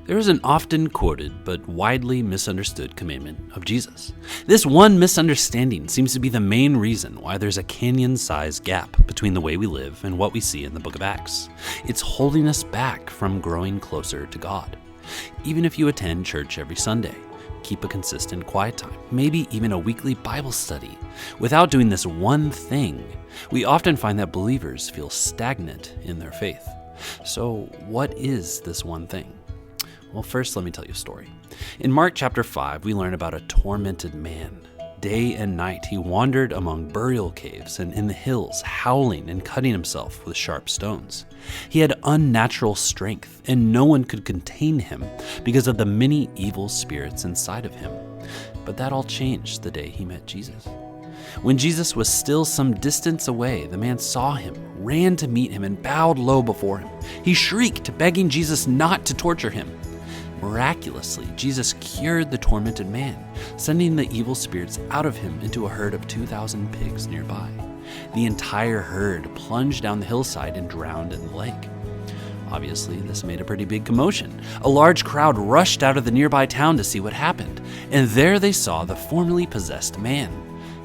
There is an often quoted but widely misunderstood commandment of Jesus. This one misunderstanding seems to be the main reason why there's a canyon-sized gap between the way we live and what we see in the book of Acts. It's holding us back from growing closer to God. Even if you attend church every Sunday, keep a consistent quiet time, maybe even a weekly Bible study, without doing this one thing, we often find that believers feel stagnant in their faith. So what is this one thing? Well, first, let me tell you a story. In Mark chapter 5, we learn about a tormented man. Day and night, he wandered among burial caves and in the hills, howling and cutting himself with sharp stones. He had unnatural strength, and no one could contain him because of the many evil spirits inside of him. But that all changed the day he met Jesus. When Jesus was still some distance away, the man saw him, ran to meet him, and bowed low before him. He shrieked, begging Jesus not to torture him. Miraculously, Jesus cured the tormented man, sending the evil spirits out of him into a herd of 2,000 pigs nearby. The entire herd plunged down the hillside and drowned in the lake. Obviously, this made a pretty big commotion. A large crowd rushed out of the nearby town to see what happened, and there they saw the formerly possessed man.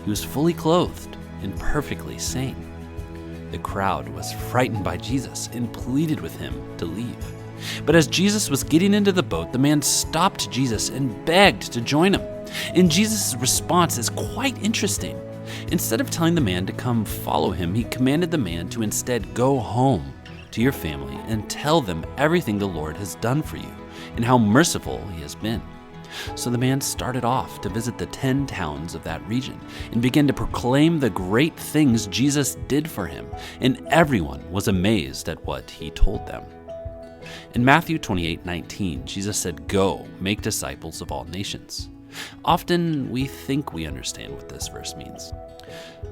He was fully clothed and perfectly sane. The crowd was frightened by Jesus and pleaded with him to leave. But as Jesus was getting into the boat, the man stopped Jesus and begged to join him. And Jesus' response is quite interesting. Instead of telling the man to come follow him, he commanded the man to instead go home to your family and tell them everything the Lord has done for you and how merciful he has been. So the man started off to visit the 10 towns of that region and began to proclaim the great things Jesus did for him, and everyone was amazed at what he told them. In Matthew 28:19, Jesus said, "Go, make disciples of all nations." Often we think we understand what this verse means.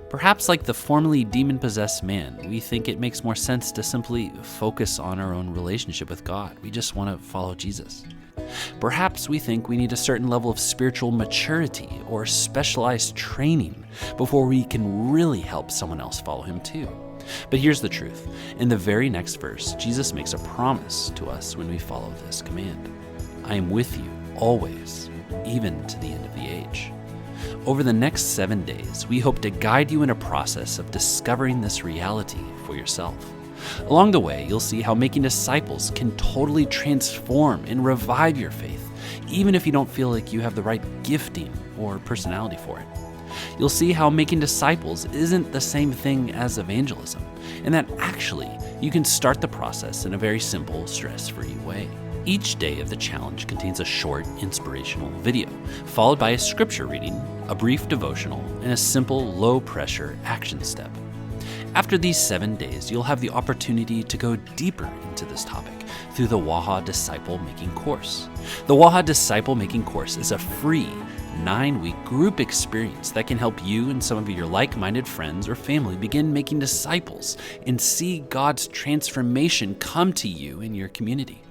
Perhaps like the formerly demon-possessed man, we think it makes more sense to simply focus on our own relationship with God. We just want to follow Jesus. Perhaps we think we need a certain level of spiritual maturity or specialized training before we can really help someone else follow him too. But here's the truth. In the very next verse, Jesus makes a promise to us when we follow this command. I am with you always, even to the end of the age. Over the next 7 days, we hope to guide you in a process of discovering this reality for yourself. Along the way, you'll see how making disciples can totally transform and revive your faith, even if you don't feel like you have the right gifting or personality for it. You'll see how making disciples isn't the same thing as evangelism, and that actually you can start the process in a very simple, stress-free way. Each day of the challenge contains a short, inspirational video, followed by a scripture reading, a brief devotional, and a simple, low-pressure action step. After these 7 days, you'll have the opportunity to go deeper into this topic through the Waha Disciple Making Course. The Waha Disciple Making Course is a free 9-week group experience that can help you and some of your like-minded friends or family begin making disciples and see God's transformation come to you in your community.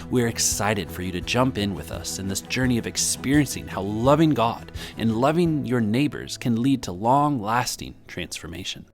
We're excited for you to jump in with us in this journey of experiencing how loving God and loving your neighbors can lead to long-lasting transformation.